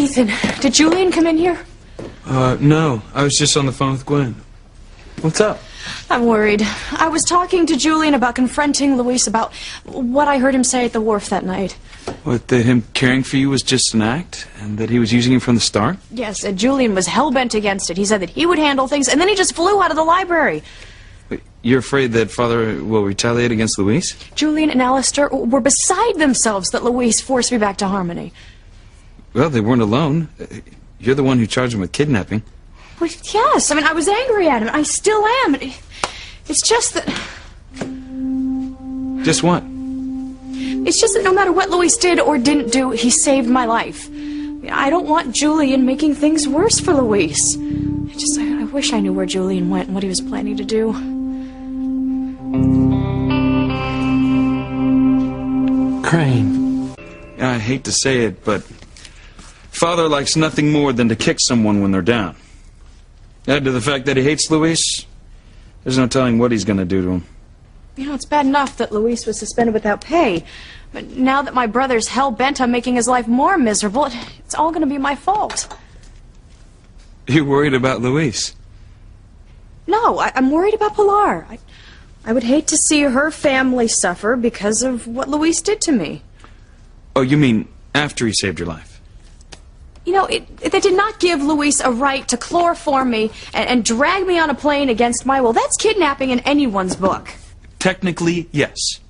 Ethan, did Julian come in here? No. I was just on the phone with Gwen. What's up? I'm worried. I was talking to Julian about confronting Luis about what I heard him say at the wharf that night. What, that him caring for you was just an act? And that he was using you from the start? Yes, Julian was hell-bent against it. He said that he would handle things, and then he just flew out of the library. Wait, you're afraid that Father will retaliate against Luis? Julian and Alistair were beside themselves that Luis forced me back to Harmony. Well, they weren't alone. You're the one who charged him with kidnapping. Well, yes, I mean, I was angry at him. I still am. It's just that... Just what? It's just that no matter what Luis did or didn't do, he saved my life. I don't want Julian making things worse for Luis. I wish I knew where Julian went and what he was planning to do. Crane. I hate to say it, but Father likes nothing more than to kick someone when they're down. Add to the fact that he hates Luis, there's no telling what he's going to do to him. You know, it's bad enough that Luis was suspended without pay. But now that my brother's hell-bent on making his life more miserable, it's all going to be my fault. You're worried about Luis? No, I'm worried about Pilar. I would hate to see her family suffer because of what Luis did to me. Oh, you mean after he saved your life? You know, they did not give Luis a right to chloroform me and drag me on a plane against my will. That's kidnapping in anyone's book. Technically, yes.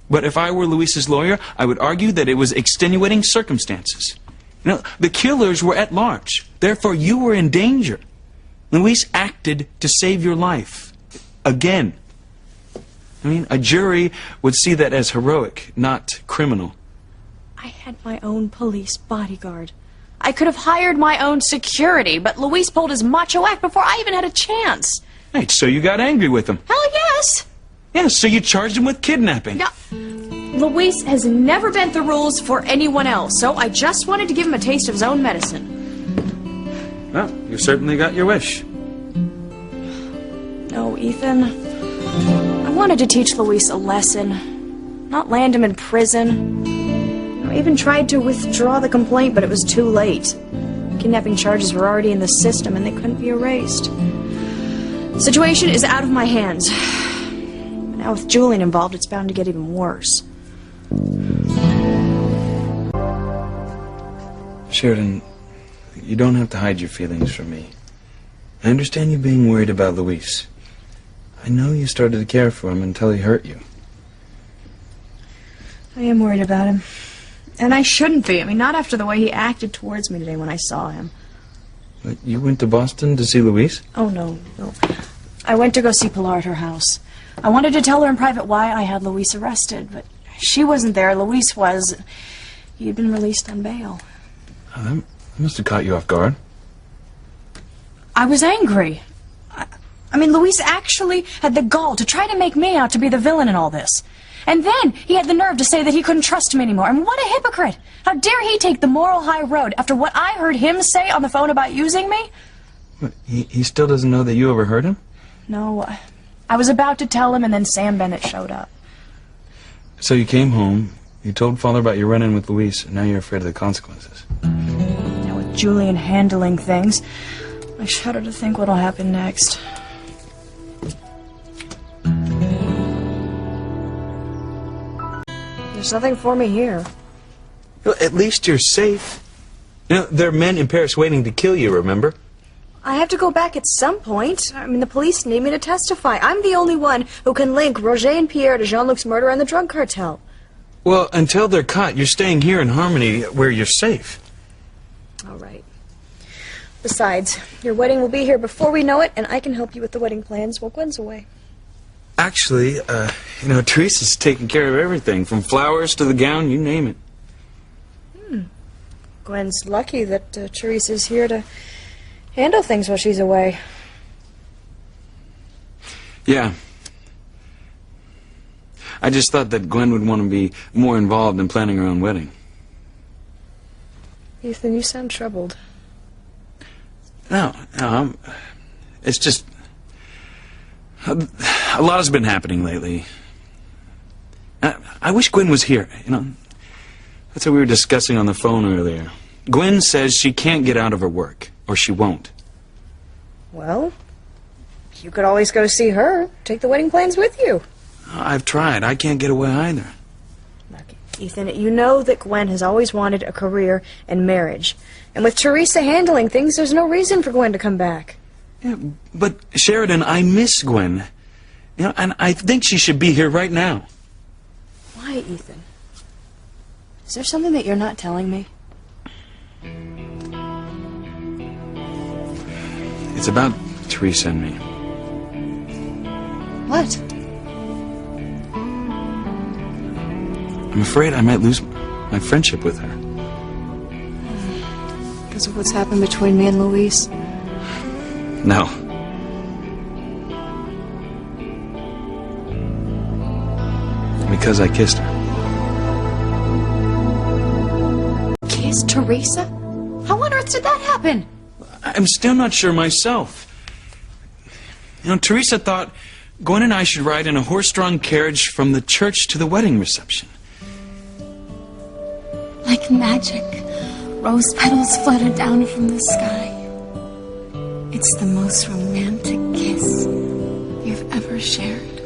But if I were Luis's lawyer, I would argue that it was extenuating circumstances. You know, the killers were at large. Therefore, you were in danger. Luis acted to save your life. Again. I mean, a jury would see that as heroic, not criminal. I had my own police bodyguard. I could have hired my own security, but Luis pulled his macho act before I even had a chance. Right, so you got angry with him. Hell yes! Yeah, so you charged him with kidnapping. Now, Luis has never bent the rules for anyone else, so I just wanted to give him a taste of his own medicine. Well, you certainly got your wish. No, Ethan. I wanted to teach Luis a lesson, not land him in prison. I even tried to withdraw the complaint, but it was too late. Kidnapping charges were already in the system, and they couldn't be erased. The situation is out of my hands. Now with Julian involved, it's bound to get even worse. Sheridan, you don't have to hide your feelings from me. I understand you being worried about Luis. I know you started to care for him until he hurt you. I am worried about him. And I shouldn't be. I mean, not after the way he acted towards me today when I saw him. But you went to Boston to see Luis? Oh, no. I went to go see Pilar at her house. I wanted to tell her in private why I had Luis arrested, but she wasn't there. Luis was. He had been released on bail. Oh, that must have caught you off guard. I was angry. I mean, Luis actually had the gall to try to make me out to be the villain in all this. And then he had the nerve to say that he couldn't trust me anymore. And what a hypocrite! How dare he take the moral high road after what I heard him say on the phone about using me? What, he still doesn't know that you overheard him? No, I was about to tell him, and then Sam Bennett showed up. So you came home, you told Father about your run-in with Luis, and now you're afraid of the consequences. Now with Julian handling things, I shudder to think what'll happen next. There's nothing for me here. Well, at least you're safe. You know, there are men in Paris waiting to kill you, remember? I have to go back at some point. I mean, the police need me to testify. I'm the only one who can link Roger and Pierre to Jean-Luc's murder and the drug cartel. Well, until they're caught, you're staying here in Harmony where you're safe. All right. Besides, your wedding will be here before we know it, and I can help you with the wedding plans while Gwen's away. Actually, you know, Teresa's taking care of everything, from flowers to the gown, you name it. Gwen's lucky that Teresa's here to handle things while she's away. Yeah. I just thought that Gwen would want to be more involved in planning her own wedding. Ethan, you sound troubled. No, it's just... A lot has been happening lately. I wish Gwen was here, you know. That's what we were discussing on the phone earlier. Gwen says she can't get out of her work, or she won't. Well, you could always go see her. Take the wedding plans with you. I've tried. I can't get away either. Look, Ethan, you know that Gwen has always wanted a career and marriage. And with Teresa handling things, there's no reason for Gwen to come back. Yeah, but Sheridan, I miss Gwen. You know, and I think she should be here right now. Why, Ethan? Is there something that you're not telling me? It's about Teresa and me. What? I'm afraid I might lose my friendship with her. Because of what's happened between me and Louise? No. Because I kissed her. Kissed Teresa? How on earth did that happen? I'm still not sure myself. You know, Teresa thought Gwen and I should ride in a horse-drawn carriage from the church to the wedding reception. Like magic, rose petals flutter down from the sky. It's the most romantic kiss you've ever shared.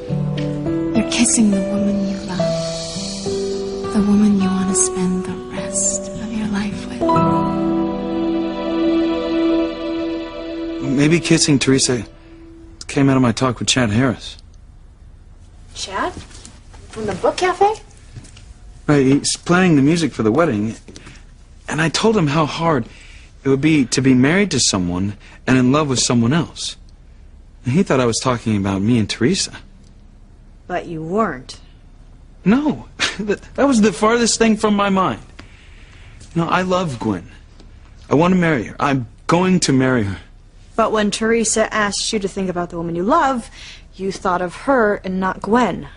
You're kissing the woman you love, the woman you want to spend the rest of your life with. Maybe kissing Teresa came out of my talk with Chad Harris. Chad? From the book cafe? Right, he's playing the music for the wedding, and I told him how hard it would be to be married to someone and in love with someone else. And he thought I was talking about me and Teresa. But you weren't. No, that was the farthest thing from my mind. You know, I love Gwen. I want to marry her. I'm going to marry her. But when Teresa asked you to think about the woman you love, you thought of her and not Gwen.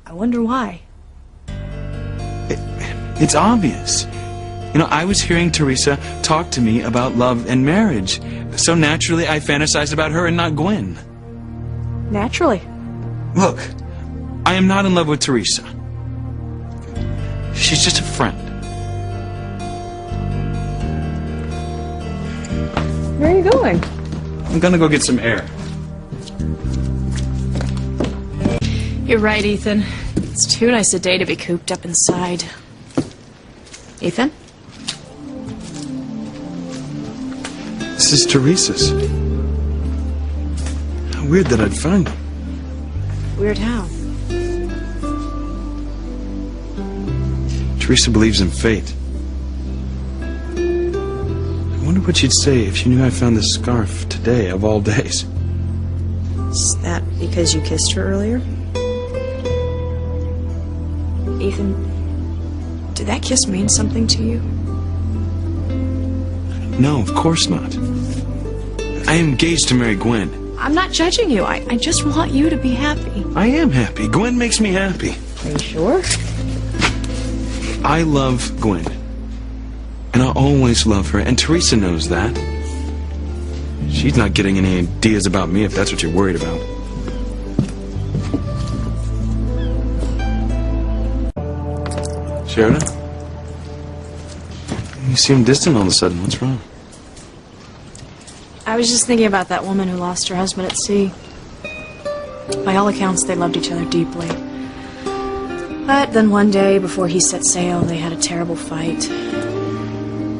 I wonder why. It's obvious. You know, I was hearing Teresa talk to me about love and marriage. So naturally, I fantasized about her and not Gwen. Naturally. Look, I am not in love with Teresa. She's just a friend. Where are you going? I'm gonna go get some air. You're right, Ethan. It's too nice a day to be cooped up inside. Ethan? This is Teresa's. How weird that I'd find them. Weird how? Teresa believes in fate. I wonder what she'd say if she knew I found this scarf today, of all days. Is that because you kissed her earlier? Ethan, did that kiss mean something to you? No, of course not. I am engaged to marry Gwen. I'm not judging you. I just want you to be happy. I am happy. Gwen makes me happy. Are you sure? I love Gwen. And I'll always love her, and Teresa knows that. She's not getting any ideas about me, if that's what you're worried about. Sheridan? You seem distant all of a sudden. What's wrong? I was just thinking about that woman who lost her husband at sea. By all accounts, they loved each other deeply. But then one day, before he set sail, they had a terrible fight.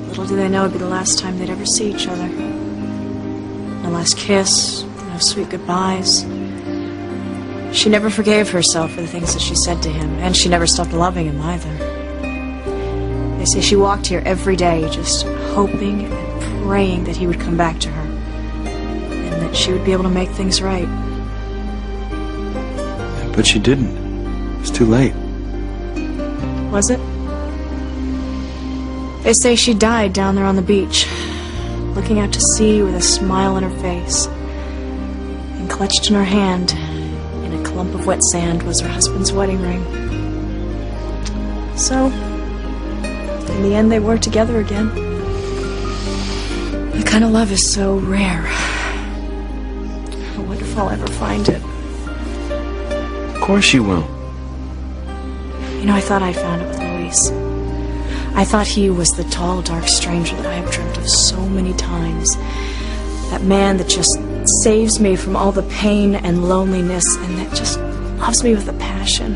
Little did they know it'd be the last time they'd ever see each other. No last kiss, no sweet goodbyes. She never forgave herself for the things that she said to him, and she never stopped loving him either. They say she walked here every day, just hoping and praying that he would come back to her, and that she would be able to make things right. But she didn't. It was too late. Was it? They say she died down there on the beach, looking out to sea with a smile on her face. And clutched in her hand, in a clump of wet sand, was her husband's wedding ring. So, in the end, they were together again. The kind of love is so rare. I wonder if I'll ever find it. Of course you will. You know, I thought I found it with Louise. I thought he was the tall, dark stranger that I have dreamt of so many times. That man that just saves me from all the pain and loneliness and that just loves me with a passion.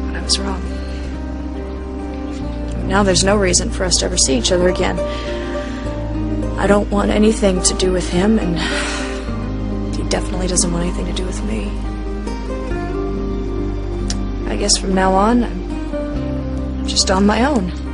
But I was wrong. Now there's no reason for us to ever see each other again. I don't want anything to do with him, and he definitely doesn't want anything to do with me. I guess from now on, I'm just on my own.